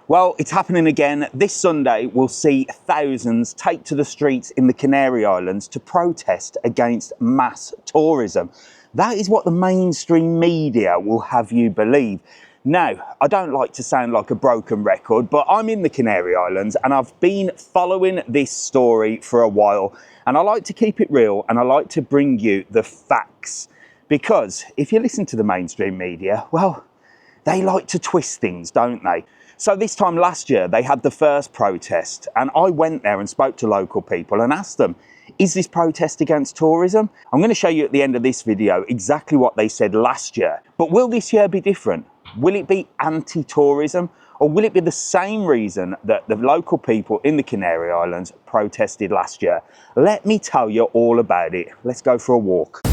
Well, it's happening again. This Sunday, we'll see thousands take to the streets in the Canary Islands to protest against mass tourism. That is what the mainstream media will have you believe. Now, I don't like to sound like a broken record, but I'm in the Canary Islands and I've been following this story for a while, and I like to keep it real and I like to bring you the facts. Because if you listen to the mainstream media, well, they like to twist things, don't they? So this time last year, they had the first protest, and I went there and spoke to local people and asked them, is this protest against tourism? I'm going to show you at the end of this video exactly what they said last year. But will this year be different? Will it be anti-tourism? Or will it be the same reason that the local people in the Canary Islands protested last year? Let me tell you all about it. Let's go for a walk.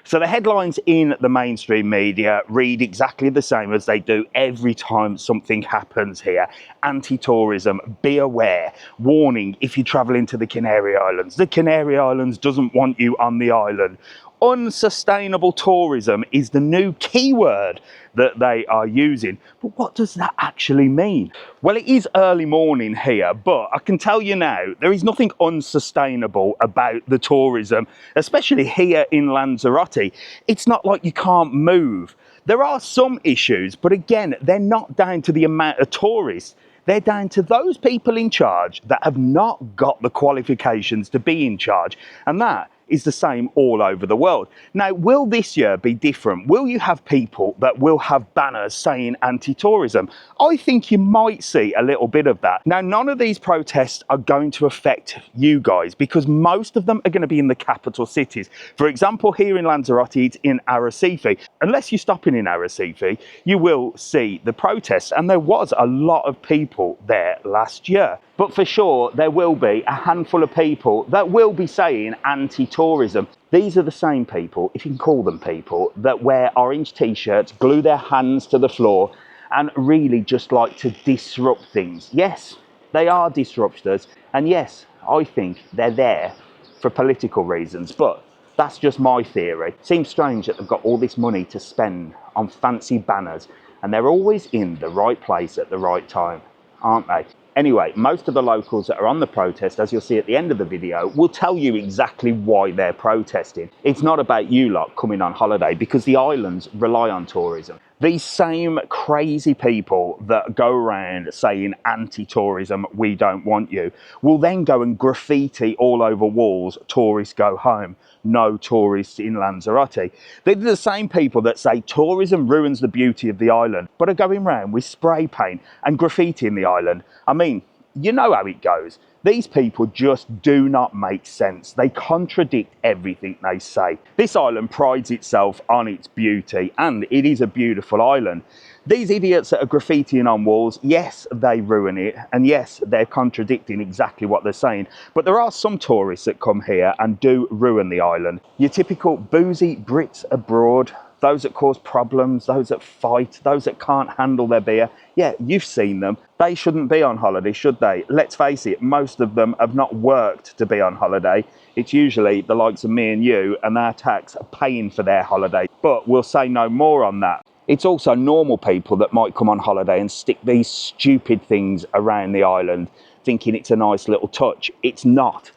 So the headlines in the mainstream media read exactly the same as they do every time something happens here. Anti-tourism, be aware. Warning if you travel into the Canary Islands. The Canary Islands doesn't want you on the island. Unsustainable tourism is the new keyword that they are using. But what does that actually mean? Well, it is early morning here, but I can tell you now, there is nothing unsustainable about the tourism, especially here in Lanzarote. It's not like you can't move. There are some issues, but again, they're not down to the amount of tourists. They're down to those people in charge that have not got the qualifications to be in charge. And that is the same all over the world. Now, will this year be different? Will you have people that will have banners saying anti-tourism? I think you might see a little bit of that. Now, none of these protests are going to affect you guys because most of them are going to be in the capital cities. For example, here in Lanzarote, it's in Arrecife. Unless you're stopping in Arrecife, you will see the protests. And there was a lot of people there last year. But for sure, there will be a handful of people that will be saying anti-tourism. These are the same people, if you can call them people, that wear orange t-shirts, glue their hands to the floor, and really just like to disrupt things. Yes, they are disruptors. And yes, I think they're there for political reasons. But that's just my theory. Seems strange that they've got all this money to spend on fancy banners, and they're always in the right place at the right time, aren't they? Anyway, most of the locals that are on the protest, as you'll see at the end of the video, will tell you exactly why they're protesting. It's not about you lot coming on holiday because the islands rely on tourism. These same crazy people that go around saying anti-tourism, we don't want you, will then go and graffiti all over walls, tourists go home, no tourists in Lanzarote. They're the same people that say tourism ruins the beauty of the island, but are going around with spray paint and graffiti in the island. I mean, you know how it goes. These people just do not make sense. They contradict everything they say. This island prides itself on its beauty, and it is a beautiful island. These idiots that are graffitiing on walls, yes, they ruin it, and yes, they're contradicting exactly what they're saying. But there are some tourists that come here and do ruin the island. Your typical boozy Brits abroad, those that cause problems, those that fight, those that can't handle their beer. Yeah, you've seen them. They shouldn't be on holiday, should they? Let's face it, most of them have not worked to be on holiday. It's usually the likes of me and you and our tax are paying for their holiday. But we'll say no more on that. It's also normal people that might come on holiday and stick these stupid things around the island thinking it's a nice little touch. It's not.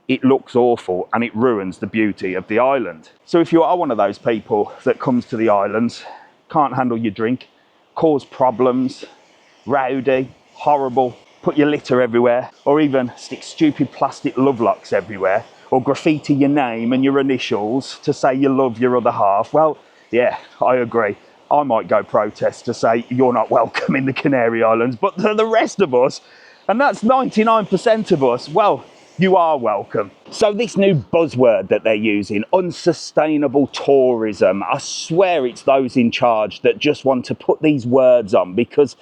It looks awful and it ruins the beauty of the island. So if you are one of those people that comes to the islands, can't handle your drink, cause problems, rowdy, horrible, put your litter everywhere, or even stick stupid plastic love locks everywhere, or graffiti your name and your initials to say you love your other half, well, yeah, I agree. I might go protest to say you're not welcome in the Canary Islands, but the rest of us, and that's 99% of us, well, you are welcome. So this new buzzword that they're using, unsustainable tourism, I swear it's those in charge that just want to put these words on because,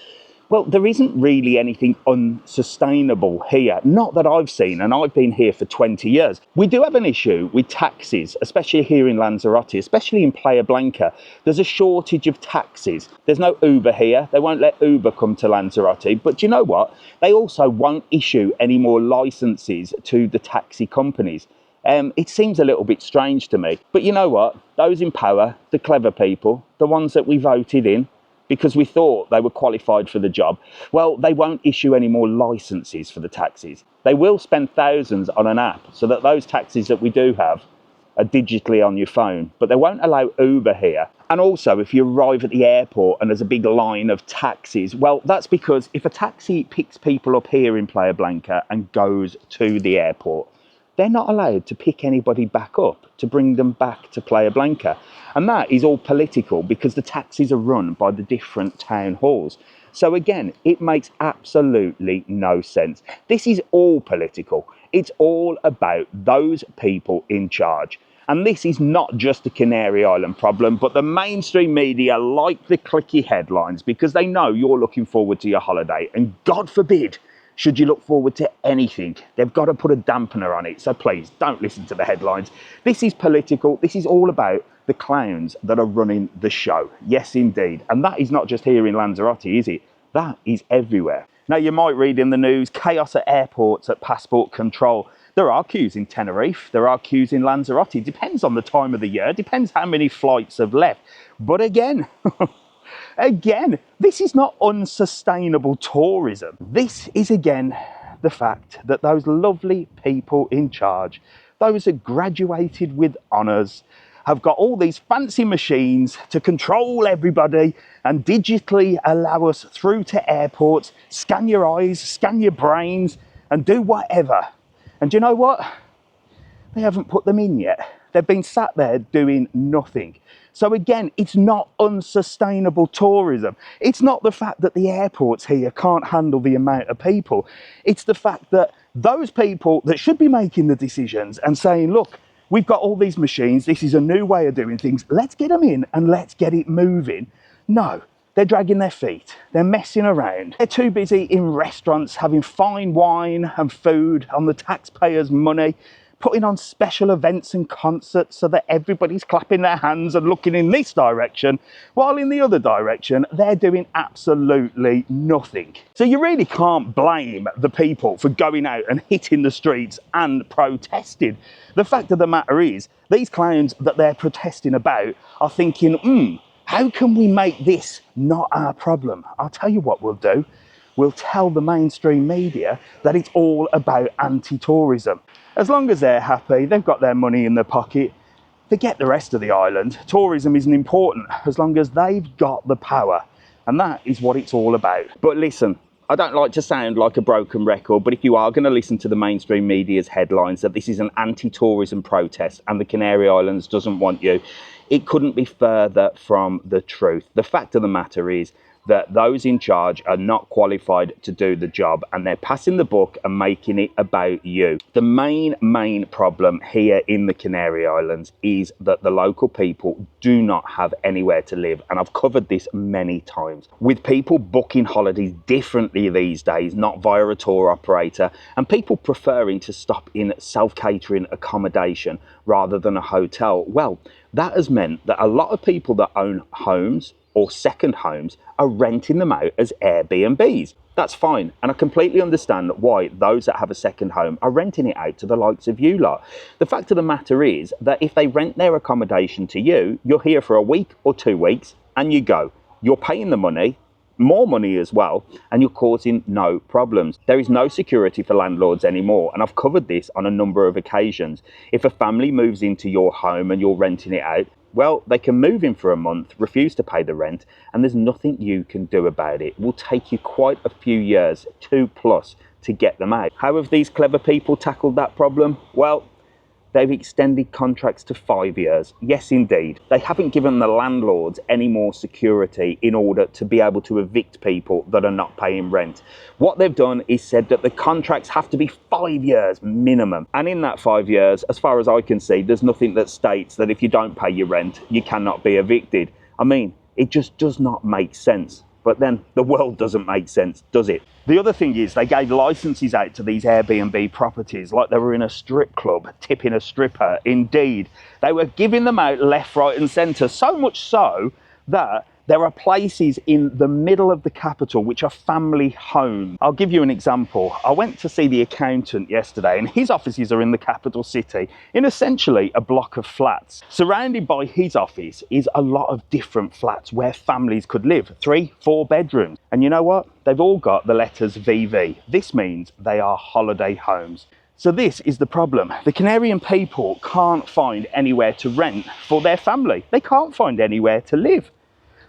well, there isn't really anything unsustainable here. Not that I've seen, and I've been here for 20 years. We do have an issue with taxis, especially here in Lanzarote, especially in Playa Blanca. There's a shortage of taxis. There's no Uber here. They won't let Uber come to Lanzarote. But do you know what? They also won't issue any more licenses to the taxi companies. It seems a little bit strange to me. But you know what? Those in power, the clever people, the ones that we voted in because we thought they were qualified for the job, well, they won't issue any more licenses for the taxis. They will spend thousands on an app so that those taxis that we do have are digitally on your phone, but they won't allow Uber here. And also, if you arrive at the airport and there's a big line of taxis, well, that's because if a taxi picks people up here in Playa Blanca and goes to the airport, they're not allowed to pick anybody back up to bring them back to Playa Blanca. And that is all political because the taxis are run by the different town halls. So again, it makes absolutely no sense. This is all political. It's all about those people in charge. And this is not just a Canary Island problem, but the mainstream media like the clicky headlines because they know you're looking forward to your holiday. And God forbid, should you look forward to anything, they've got to put a dampener on it. So please don't listen to the headlines. This is political. This is all about the clowns that are running the show. Yes, indeed. And that is not just here in Lanzarote, is it? That is everywhere. Now, you might read in the news, chaos at airports at passport control. There are queues in Tenerife, there are queues in Lanzarote. It depends on the time of the year, depends how many flights have left. But again, this is not unsustainable tourism. This is again the fact that those lovely people in charge, those who graduated with honours, have got all these fancy machines to control everybody and digitally allow us through to airports, scan your eyes, scan your brains, and do whatever. And do you know what? They haven't put them in yet. They've been sat there doing nothing. So again, it's not unsustainable tourism. It's not the fact that the airports here can't handle the amount of people. It's the fact that those people that should be making the decisions and saying, look, we've got all these machines, this is a new way of doing things, let's get them in and let's get it moving. No, they're dragging their feet, they're messing around. They're too busy in restaurants having fine wine and food on the taxpayers' money, putting on special events and concerts so that everybody's clapping their hands and looking in this direction, while in the other direction, they're doing absolutely nothing. So you really can't blame the people for going out and hitting the streets and protesting. The fact of the matter is, these clowns that they're protesting about are thinking, how can we make this not our problem? I'll tell you what we'll do. We'll tell the mainstream media that it's all about anti-tourism. As long as they're happy, they've got their money in their pocket, forget the rest of the island. Tourism isn't important as long as they've got the power. And that is what it's all about. But listen, I don't like to sound like a broken record, but if you are going to listen to the mainstream media's headlines that this is an anti-tourism protest and the Canary Islands doesn't want you, it couldn't be further from the truth. The fact of the matter is that those in charge are not qualified to do the job and they're passing the buck and making it about you. The main problem here in the Canary Islands is that the local people do not have anywhere to live, and I've covered this many times. With people booking holidays differently these days, not via a tour operator, and people preferring to stop in self-catering accommodation rather than a hotel, well, that has meant that a lot of people that own homes or second homes are renting them out as Airbnbs. That's fine, and I completely understand why those that have a second home are renting it out to the likes of you lot. The fact of the matter is that if they rent their accommodation to you, you're here for a week or 2 weeks and you go. You're paying the money, more money as well, and you're causing no problems. There is no security for landlords anymore, and I've covered this on a number of occasions. If a family moves into your home and you're renting it out, well, they can move in for a month, refuse to pay the rent, and there's nothing you can do about it. It will take you quite a few years, 2+, to get them out. How have these clever people tackled that problem? Well, they've extended contracts to 5 years. Yes, indeed. They haven't given the landlords any more security in order to be able to evict people that are not paying rent. What they've done is said that the contracts have to be 5 years minimum. And in that 5 years, as far as I can see, there's nothing that states that if you don't pay your rent, you cannot be evicted. I mean, it just does not make sense. But then the world doesn't make sense, does it? The other thing is they gave licenses out to these Airbnb properties like they were in a strip club, tipping a stripper. Indeed, they were giving them out left, right and centre, so much so that There are places in the middle of the capital which are family homes. I'll give you an example. I went to see the accountant yesterday, and his offices are in the capital city in essentially a block of flats. Surrounded by his office is a lot of different flats where families could live, 3-4 bedrooms. And you know what? They've all got the letters VV. This means they are holiday homes. So this is the problem. The Canarian people can't find anywhere to rent for their family. They can't find anywhere to live.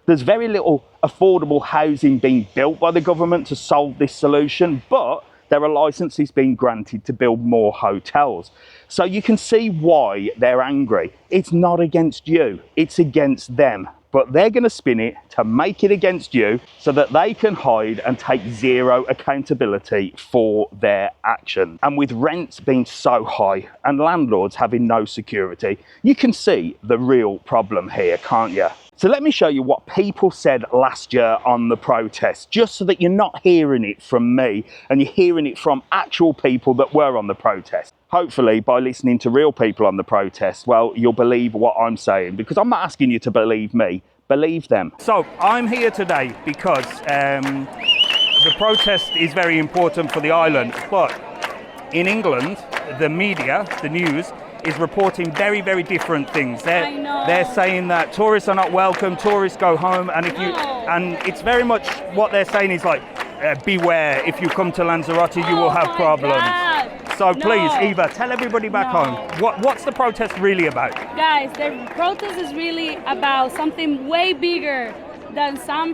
There's very little affordable housing being built by the government to solve this solution, but there are licenses being granted to build more hotels. So you can see why they're angry. It's not against you, it's against them. But they're going to spin it to make it against you so that they can hide and take zero accountability for their action. And with rents being so high and landlords having no security, you can see the real problem here, can't you? So let me show you what people said last year on the protest, just so that you're not hearing it from me and you're hearing it from actual people that were on the protest. Hopefully, by listening to real people on the protest, well, you'll believe what I'm saying, because I'm not asking you to believe me, believe them. So I'm here today because the protest is very important for the island, but in England, the media, the news, is reporting very, very different things. They're saying that tourists are not welcome, tourists go home, and and it's very much what they're saying is like, beware, if you come to Lanzarote, you will have problems. God. So please, Eva, tell everybody back home, what's the protest really about? Guys, the protest is really about something way bigger than some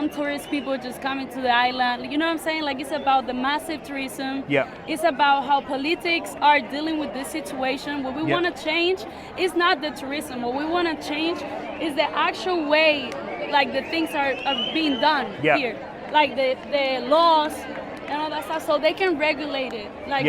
tourist people just coming to the island. You know what I'm saying? Like, it's about the massive tourism. Yeah. It's about how politics are dealing with this situation. What we want to change is not the tourism. What we want to change is the actual way, like, the things are being done here. Like the laws and all that stuff, so they can regulate it. Like,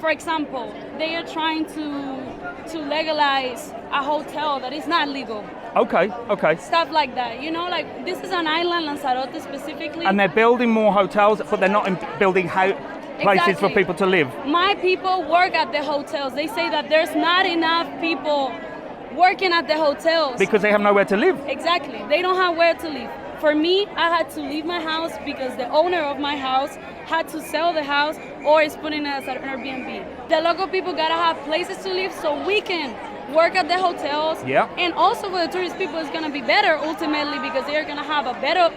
for example, they are trying to legalize a hotel that is not legal. Okay. Stuff like that, you know, like, this is an island, Lanzarote specifically. And they're building more hotels, but they're not building places for people to live. My people work at the hotels. They say that there's not enough people working at the hotels. Because they have nowhere to live. Exactly, they don't have where to live. For me, I had to leave my house because the owner of my house had to sell the house or is putting it as an Airbnb. The local people gotta have places to live so we can work at the hotels. Yeah. And also for the tourist people, it's gonna be better ultimately because they're gonna have a better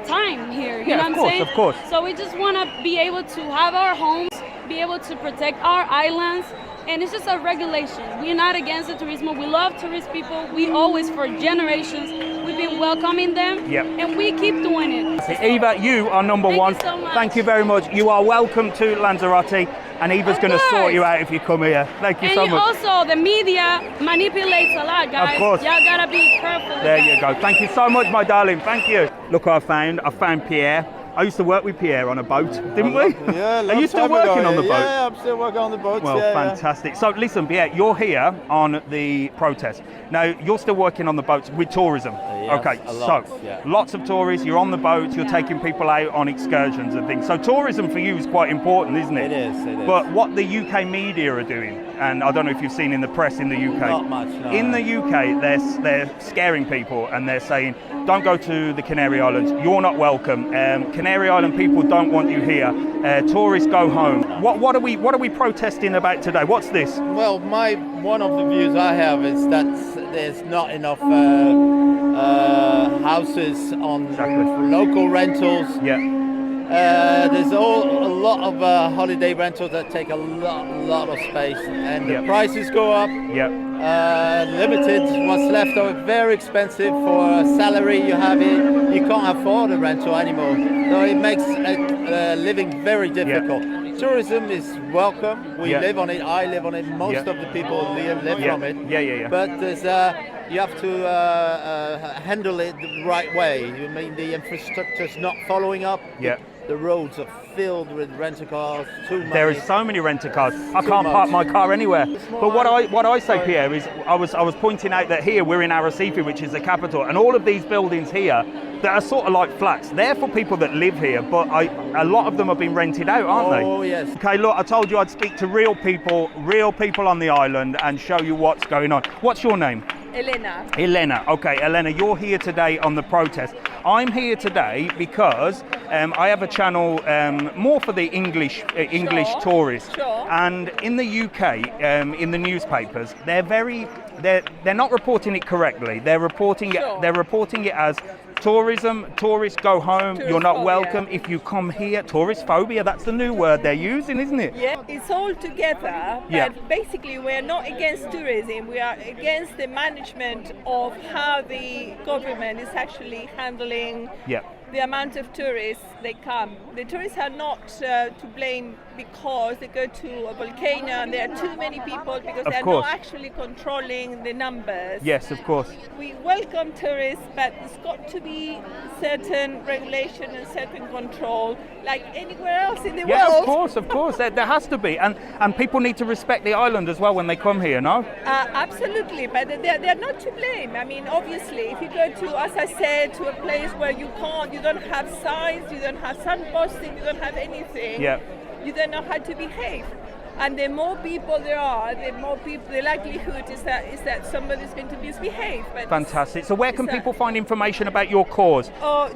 time here. You know what I'm saying? Of course. So we just wanna be able to have our homes, be able to protect our islands. And it's just a regulation. We're not against the Turismo. We love tourist people. We always, for generations, we've been welcoming them. Yep. And we keep doing it. Eva, you are number one. Thank you so much. Thank you very much. You are welcome to Lanzarote, and Eva's going to sort you out if you come here. Thank you so much. And also, the media manipulates a lot, guys. Of course. Y'all gotta be careful. There you go. Thank you so much, my darling. Thank you. Look, I found Pierre. I used to work with Pierre on a boat, didn't we? Yeah, Are you still working on the boat? Yeah, I'm still working on the boat. Well, fantastic. So listen, Pierre, you're here on the protest. Now, you're still working on the boats with tourism. Yes, okay, lots of tourists, you're on the boats, you're taking people out on excursions and things. So tourism for you is quite important, isn't it? It is. But what the UK media are doing, and I don't know if you've seen in the press in the UK. Not much, no. In the UK, they're scaring people and they're saying, don't go to the Canary Islands, you're not welcome. Canary Island people don't want you here. Tourists go home. What are we protesting about today? What's this? Well, one of the views I have is that there's not enough houses on local rentals. Yeah. There's a lot of holiday rentals that take a lot of space, and the prices go up. Limited, what's left of it, very expensive for a salary you have here. You can't afford a rental anymore, so it makes living very difficult. Tourism is welcome. We live on it. I live on it. Most of the people live from it. But there's you have to handle it the right way. You mean the infrastructure's not following up. The roads are filled with rental cars. There is so many rental cars. I can't park my car anywhere. But what I say, Pierre, is I was pointing out that here we're in Arrecife, which is the capital, and all of these buildings here that are sort of like flats. They're for people that live here, but a lot of them have been rented out, aren't they? Oh yes. Okay, look, I told you I'd speak to real people on the island and show you what's going on. What's your name? Elena. Elena, okay, Elena, you're here today on the protest. I'm here today because I have a channel more for the English tourists. Sure. And in the UK, in the newspapers, they're not reporting it correctly. They're reporting it as tourism, tourists go home, you're not welcome if you come here. Tourist phobia, that's the new word they're using, isn't it? Yeah, it's all together, but basically we're not against tourism, we are against the management of how the government is actually handling the amount of tourists they come. The tourists are not to blame because they go to a volcano and there are too many people because they're not actually controlling the numbers. Yes, of course. We welcome tourists, but there's got to be certain regulation and certain control like anywhere else in the world. Yeah, of course, there has to be. And people need to respect the island as well when they come here, no? Absolutely, but they're not to blame. I mean, obviously, if you go to, as I said, to a place where you don't have signs, you don't have signposting, you don't have anything, you don't know how to behave. And the more people there are, the likelihood is that somebody's going to misbehave. But fantastic. So where can people find information about your cause?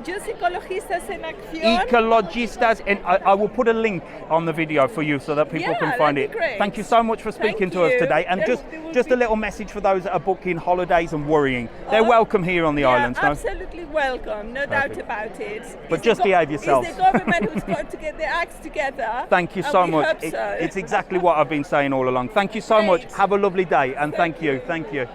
Just Ecologistas en Acción. Ecologistas, and I will put a link on the video for you so that people can find it. Great. Thank you so much for speaking to us today. And just a little message for those that are booking holidays and worrying. They're welcome here on the islands, no? Absolutely welcome, no doubt about it. But just behave yourselves. It's the government who's got to get their acts together. Thank you so much. It's exactly what I've been saying all along. Thank you so much. Have a lovely day, and thank you.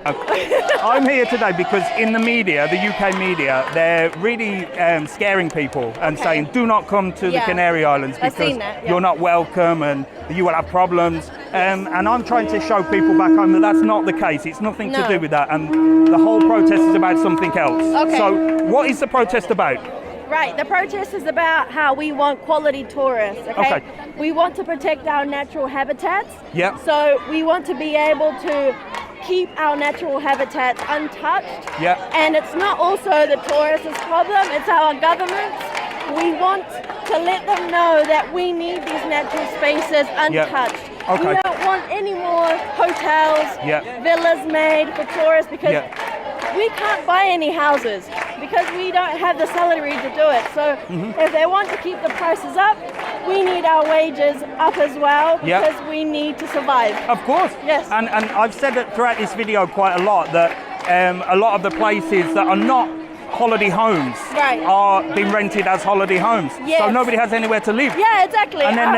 I'm here today because in the media, the UK media, they're really scaring people and saying do not come to the Canary Islands because you're not welcome and you will have problems. And I'm trying to show people back home that that's not the case. It's nothing to do with that, and the whole protest is about something else. So what is the protest about? Right, the protest is about how we want quality tourists, okay? We want to protect our natural habitats. So we want to be able to keep our natural habitats untouched. And it's not also the tourists' problem, it's our governments. We want to let them know that we need these natural spaces untouched. We don't want any more hotels, villas made for tourists because we can't buy any houses because we don't have the salary to do it. So if they want to keep the prices up, we need our wages up as well because we need to survive. Of course. Yes. And I've said it throughout this video quite a lot that a lot of the places that are not holiday homes are being rented as holiday homes. So nobody has anywhere to live. Yeah, exactly. And then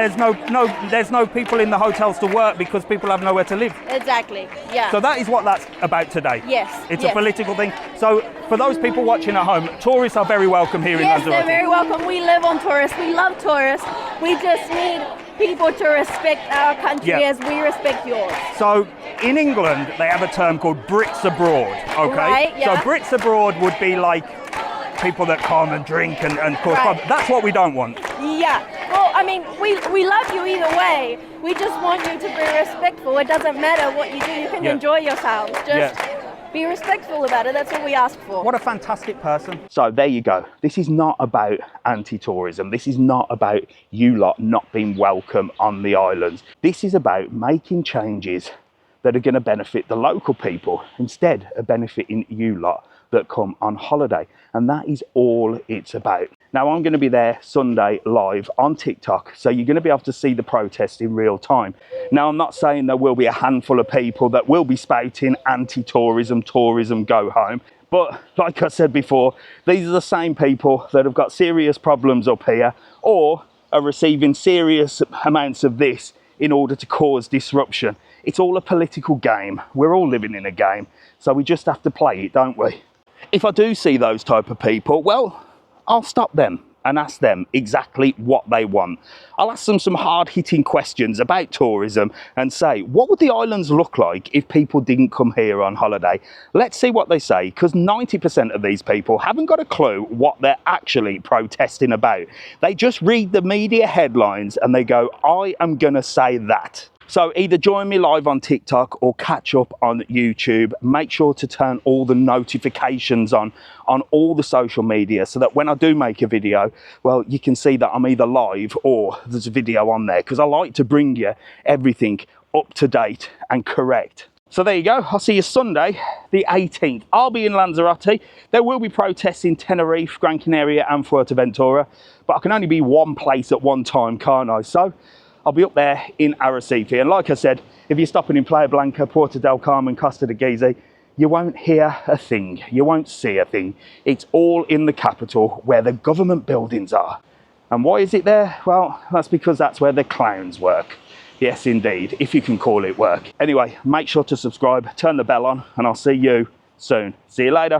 there's no people in the hotels to work because people have nowhere to live. Exactly. Yeah. So that is what that's about today. Yes. It's a political thing. So for those people watching at home, tourists are very welcome here in Lanzarote. Yes, they're very welcome. We live on tourists. We love tourists. We just need people to respect our country as we respect yours. So in England, they have a term called Brits abroad, okay? So Brits abroad would be like people that come and drink and cause problems. That's what we don't want. Yeah. Well, I mean, we love you either way. We just want you to be respectful. It doesn't matter what you do. You can enjoy yourselves. Just be respectful about it. That's all we ask for. What a fantastic person. So there you go. This is not about anti-tourism. This is not about you lot not being welcome on the islands. This is about making changes that are going to benefit the local people instead of benefiting you lot that come on holiday. And that is all it's about. Now I'm going to be there Sunday live on TikTok, so you're going to be able to see the protest in real time. Now I'm not saying there will be a handful of people that will be spouting anti-tourism, tourism go home, but like I said before, these are the same people that have got serious problems up here or are receiving serious amounts of this in order to cause disruption. It's all a political game. We're all living in a game, so we just have to play it, don't we? If I do see those type of people, well, I'll stop them and ask them exactly what they want. I'll ask them some hard-hitting questions about tourism and say, what would the islands look like if people didn't come here on holiday? Let's see what they say, because 90% of these people haven't got a clue what they're actually protesting about. They just read the media headlines and they go, I am gonna say that. So either join me live on TikTok or catch up on YouTube. Make sure to turn all the notifications on all the social media so that when I do make a video, well, you can see that I'm either live or there's a video on there, because I like to bring you everything up to date and correct. So there you go. I'll see you Sunday, the 18th. I'll be in Lanzarote. There will be protests in Tenerife, Gran Canaria and Fuerteventura, but I can only be one place at one time, can't I? So I'll be up there in Arrecife. And like I said, if you're stopping in Playa Blanca, Puerto del Carmen, Costa de Gezi, you won't hear a thing. You won't see a thing. It's all in the capital where the government buildings are. And why is it there? Well, that's because that's where the clowns work. Yes, indeed, if you can call it work. Anyway, make sure to subscribe, turn the bell on, and I'll see you soon. See you later.